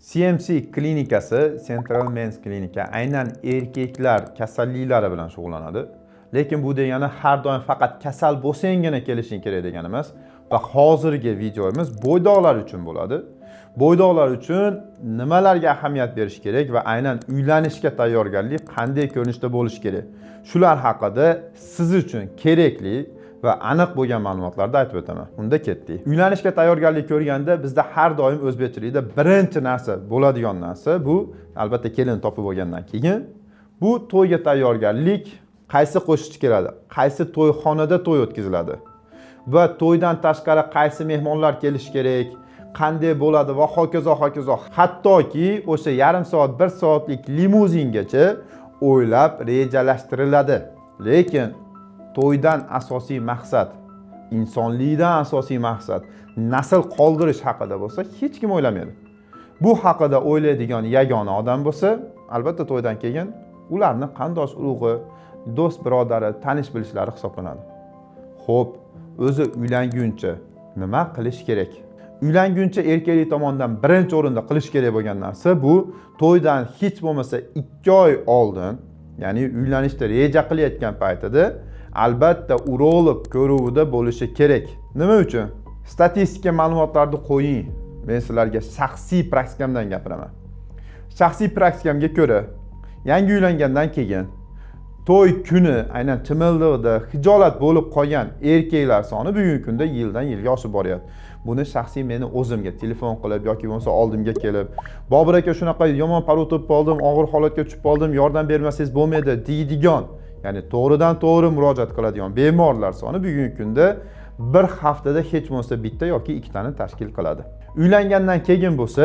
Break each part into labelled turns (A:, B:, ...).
A: CMC klinikasi, Central Men's Klinika aynan erkaklar kasalliklari bilan shug'ullanadi. Lekin bu degani har doim faqat kasal bo'lsangina kelishing kerak degani emas. Va hozirgi videomiz bo'ydoqlar uchun bo'ladi. Bo'ydoqlar uchun nimalarga ahamiyat berish kerak va aynan uylanishga tayyorgarlik qanday ko'rinishda bo'lishi kerak. Shular haqida siz uchun kerakli va aniq bo'lgan ma'lumotlarni aytib o'taman. Unda ketdik. Uylanishga tayyorgarlik ko'rganda bizda har doim o'zbekchilikda birinchi narsa bo'ladigan narsa bu albatta kelin topib bo'lgandan keyin bu to'yga tayyorgarlik, qaysi qo'shiqchi keladi, qaysi to'yxonada to'y o'tkaziladi va to'ydan tashqari qaysi mehmonlar kelishi kerak, qanday bo'ladi va hokazo hokazo. Hattoki o'sha yarim soat, 1 soatlik limuzingacha o'ylab rejalashtiriladi. Lekin to'ydan asosiy maqsad, insonlikdan asosiy maqsad nasl qoldirish haqida bo'lsa, hech kim o'ylamaydi. Bu haqida o'ylaydigan yagona odam bo'lsa, albatta to'ydan keyin ularni qandosh urug'i, do'st birodari, tanish bilishlari hisoblanadi. Xo'p, o'zi uylanguncha nima qilish kerak? Uylanguncha erkaklik tomonidan birinchi o'rinda qilish kerak bo'lgan narsa bu to'ydan hech bo'lmasa 2 oy oldin, ya'ni uylanishda reja qilayotgan paytida albatta urolog ko'ruvida bo'lishi kerak. Nima uchun? Statistika ma'lumotlarni qo'ying. Men sizlarga shaxsiy praktikamdan gapiraman. Shaxsiy praktikamga ko'ra, yangi uylangandan keyin to'y kuni aynan chimildiqda hijolat bo'lib qolgan erkaklar soni bugungi kunda yildan yilga oshib boryapti. Buni shaxsiy meni o'zimga telefon qilib yoki bo'lmasa oldimga kelib, "Bobur aka, shunaqa yomon parod o'tib qoldim, og'ir holatga tushib qoldim, yordam bermasangiz bo'lmaydi" deydigan, ya'ni to'g'ridan to'g'ri murojaat qiladigan bemorlar soni bugungi kunda bir haftada hech bo'lmasa bitta yoki 2 tani tashkil qiladi. Uylangandan keyin bo'lsa,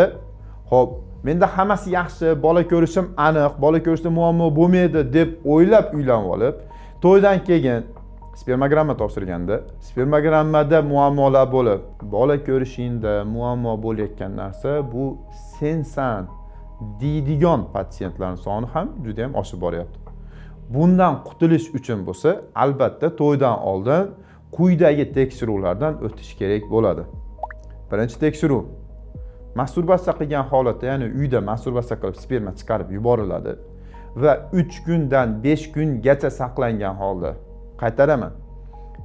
A: xo'p, menda hammasi yaxshi, bola ko'rishim aniq, bola ko'rishda muammo bo'lmaydi deb o'ylab uylanib olib, to'ydan keyin spermogramma topshirganda, spermogrammada muammolar bo'lib, bola ko'rishingda muammo bo'layotgan narsa bu sensan deydigan patsientlarning soni ham juda ham oshib boryapti. Bundan qutulish uchun bo'lsa, albatta to'ydan oldin quyidagi tekshiruvlardan o'tish kerak bo'ladi. Birinchi tekshiruv masturbatsiya qilgan holatda, ya'ni uyda masturbatsiya qilib sperma chiqarib yuboriladi va 3 kundan 5 kungacha saqlangan holda, qaytaraman,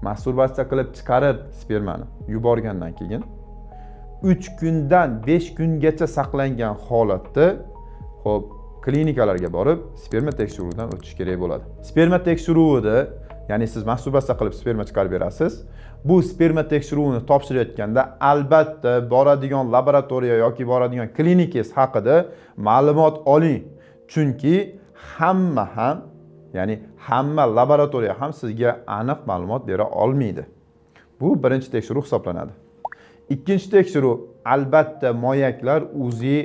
A: masturbatsiya qilib chiqarib spermani yuborgandan keyin 3 kundan 5 kungacha saqlangan holatda xo'p klinikalarga borib sperma tekshiruvidan o'tish kerak bo'ladi. Sperma tekshiruvida, ya'ni siz masturbatsiya qilib sperma chiqarib berasiz. Bu sperma tekshiruvini topshirayotganda albatta boradigan laboratoriya yoki boradigan klinikangiz haqida ma'lumot oling. Chunki hamma laboratoriya ham sizga aniq ma'lumot bera olmaydi. Bu birinchi tekshiruv hisoblanadi. Ikkinchi tekshiruv albatta moyaklar UZI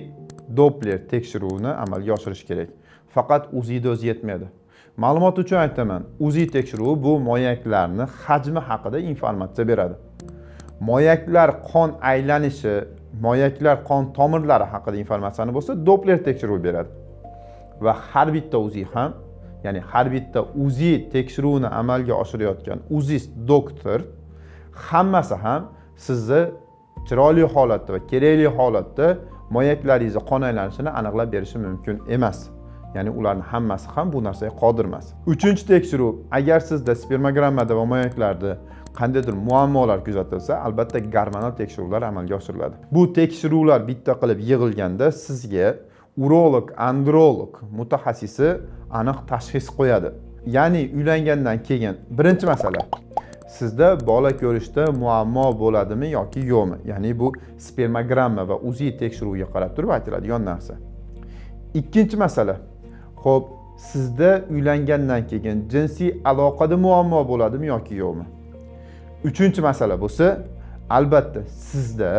A: Doppler tekshiruvini amalga oshirish kerak. Faqat UZI'da o'zi yetmaydi. Ma'lumot uchun aytaman, UZI tekshiruvi bu moyaklarni hajmi haqida informatsiya beradi. Moyaklar qon aylanishi, moyaklar qon tomirlari haqida informatsiyani bo'lsa, Doppler tekshiruvi beradi. Va har bitta UZI ham, ya'ni har bitta UZI tekshiruvini amalga oshirayotgan UZIst doktor hammasi ham sizni chiroyli holatda va kerakli holatda moyaklaringizni qon aylanishini aniqlab berishi mumkin emas. Ya'ni ularning hammasi ham bu narsaga qodir emas. Uchinchi tekshiruv, agar sizda spermogrammada va moyaklarda qandaydir muammolar kuzatilsa, albatta gormonal tekshiruvlar amalga oshiriladi. Bu tekshiruvlar bitta qilib yig'ilganda sizga urolog, androlog mutaxassisi aniq tashxis qo'yadi. Ya'ni uylangandan keyin birinchi masala, sizda bola ko'rishda muammo bo'ladimi yoki yo'qmi? Ya'ni bu spermogramma va UZI tekshiruviga qarab turib aytiladigan narsa. Ikkinchi masala, xo'p, sizda uylangandan keyin jinsiy aloqada muammo bo'ladimi yoki yo'qmi? Uchinchi masala bo'lsa, albatta sizda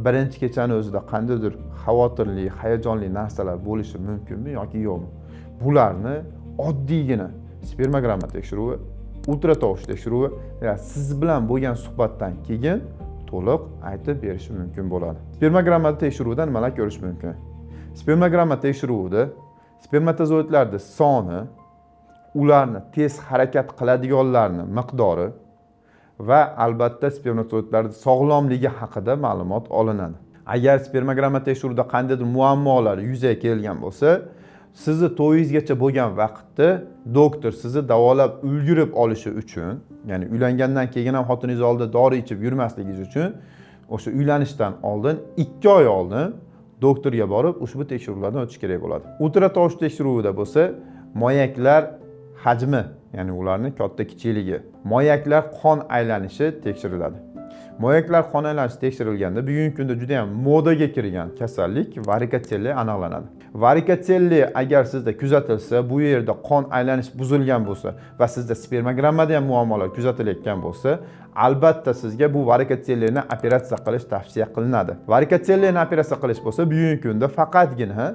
A: birinchi kechani o'zida qandaydir xavotirli, hayajonli narsalar bo'lishi mumkinmi yoki yo'qmi? Bularni oddiygina spermogramma tekshiruvi, ultratovush tekshiruvi va siz bilan bo'lgan suhbatdan keyin to'liq aytib berishi mumkin bo'ladi. Spermogramma tekshiruvida nimalar ko'rish mumkin? Spermogramma tekshiruvida spermatozoidlarning soni, ularni tez harakat qiladiganlarning miqdori va albatta spermatozoidlarning sog'lomligi haqida ma'lumot olinadi. Agar spermogramma tekshiruvida qandaydir muammolar yuzaga kelgan bo'lsa, sizni to'yingizgacha bo'lgan vaqtda doktor sizni davolab ulgurib olishi uchun, ya'ni uylangandan keyin ham xotiningiz oldida dori ichib yurmasligingiz uchun o'sha uylanishdan oldin 2 oy oldin doktorga borib ushbu tekshiruvlardan o'tish kerak bo'ladi. Ultratovush tekshiruvida bo'lsa, moyaklar hajmi, ya'ni ularning katta kichikligi, moyaklar qon aylanishi tekshiriladi. Moyaklar qon aylanishi tekshirilganda bugungi kunda juda ham modaga kirgan kasallik varikoselli aniqlanadi. Varikoselli agar sizda kuzatilsa, bu yerda qon aylanish buzilgan bo'lsa va sizda spermogrammada ham muammolar kuzatilayotgan bo'lsa, albatta sizga bu varikosellini operatsiya qilish tavsiya qilinadi. Varikosellini operatsiya qilish bo'lsa, bugungi kunda faqatgina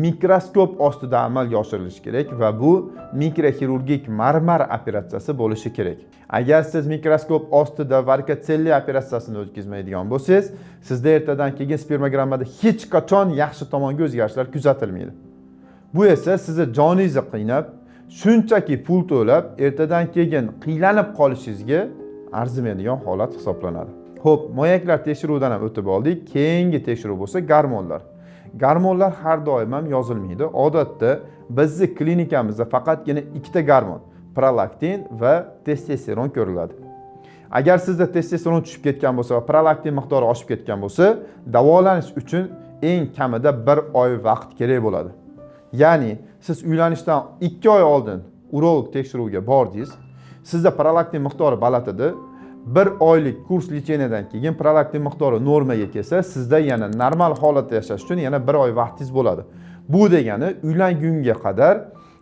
A: mikroskop ostida amalga oshirilishi kerak va bu mikroxirurgik marmar operatsiyasi bo'lishi kerak. Agar siz mikroskop ostida varikoselli operatsiyasini o'tkazmaydigan bo'lsangiz, sizda ertadan keyin spermogrammada hech qachon yaxshi tomonga o'zgarishlar kuzatilmaydi. Bu esa sizni joningizni qiynab, shunchaki pul to'lab, ertadan keyin qiynalib qolishingizga arzimaydigan holat hisoblanadi. Xo'p, moyaklar tekshiruvidan ham o'tib oldik. Keyingi tekshiruv bo'lsa gormonlar. Gormonlar har doim ham yozilmaydi. Odatda bizning klinikamizda faqatgina 2 ta gormon, prolaktin va testosteron ko'riladi. Agar sizda testosteron tushib ketgan bo'lsa va prolaktin miqdori oshib ketgan bo'lsa, davolanish uchun eng kamida 1 oy vaqt kerak bo'ladi. Ya'ni siz uylanishdan 2 oy oldin urolog tekshiruviga bordingiz, sizda prolaktin miqdori baland edi. 1 oylik kurs lecheniyadan keyin prolaktin miqdori normaga kelsa, sizda yana normal holatda yashash uchun yana 1 oy vaqtingiz bo'ladi. Bu degani uylangunga qadar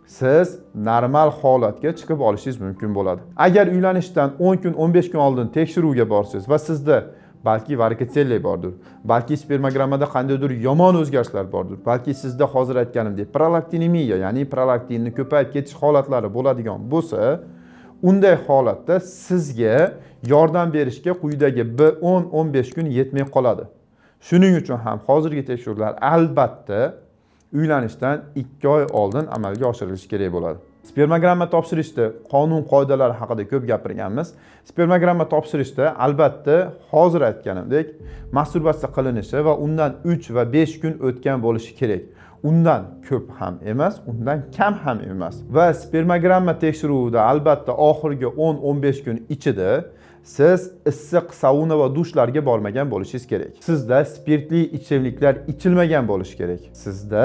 A: siz normal holatga chiqib olishingiz mumkin bo'ladi. Agar uylanishdan 10 kun, 15 kun oldin tekshiruvga borsangiz va sizda balki varikoselli bordir, balki spermogrammada qandaydir yomon o'zgarishlar bordir, balki sizda hozir aytganimdek prolaktinemiya, ya'ni prolaktinning ko'payib ketish holatlari bo'ladigan bo'lsa, unday holatda sizga yordam berishga quyidagi 10-15 kun yetmay qoladi. Shuning uchun ham hozirgi tekshiruvlar albatta uylanishdan 2 oy oldin amalga oshirilishi kerak bo'ladi. Spermogramma topshirishda qonun qoidalari haqida ko'p gapirganmiz. Spermogramma topshirishda albatta hozir aytganimdek masturbatsiya qilinishi va undan 3 va 5 kun o'tgan bo'lishi kerak. Undan ko'p ham emas, undan kam ham emas. Va spermogramma tekshiruvida albatta oxirgi 10-15 kun ichida siz issiq sauna va dushlarga bormagan bo'lishingiz kerak. Sizda spirtli ichimliklar ichilmagan bo'lishi kerak. Sizda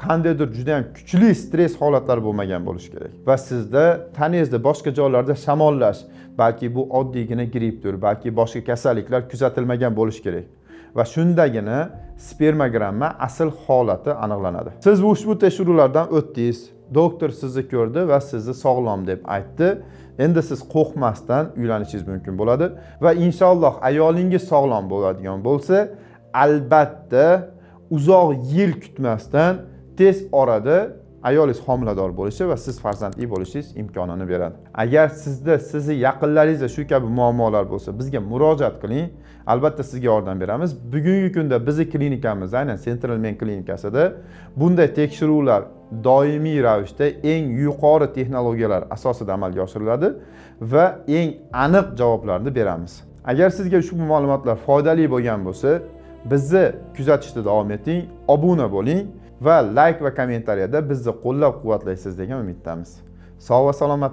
A: qandaydir juda ham kuchli stress holatlari bo'lmagan bo'lishi kerak. Va sizda tanangizda boshqa joylarda shamollash, balki bu oddiygina grippdir, balki boshqa kasalliklar kuzatilmagan bo'lishi kerak. Va shundagina spermogramma asl holati aniqlanadi. Siz ushbu tekshiruvlardan o'tdingiz. Doktor sizni ko'rdi va sizni sog'lom deb aytdi. Endi siz qo'rqmasdan uylanishingiz mumkin bo'ladi va inshaalloh ayolingiz sog'lom bo'ladigan bo'lsa, albatta uzoq yil kutmasdan tez orada ayolingiz homilador bo'lishi va siz farzandli bo'lishingiz imkonini beradi. Agar sizda sizni yaqinlaringizda shu kabi muammolar bo'lsa, bizga murojaat qiling. Albatta sizga yordam beramiz. Bugungi kunda bizning klinikamizda, aynan Central Men klinikasida bunday tekshiruvlar doimiy ravishda eng yuqori texnologiyalar asosida amalga oshiriladi va eng aniq javoblarni beramiz. Agar sizga ushbu ma'lumotlar foydali bo'lgan bo'lsa, bizni kuzatishda davom eting, obuna bo'ling va like va kommentariyada bizni qo'llab-quvvatlaysiz degan umiddamiz. Sog' va salomat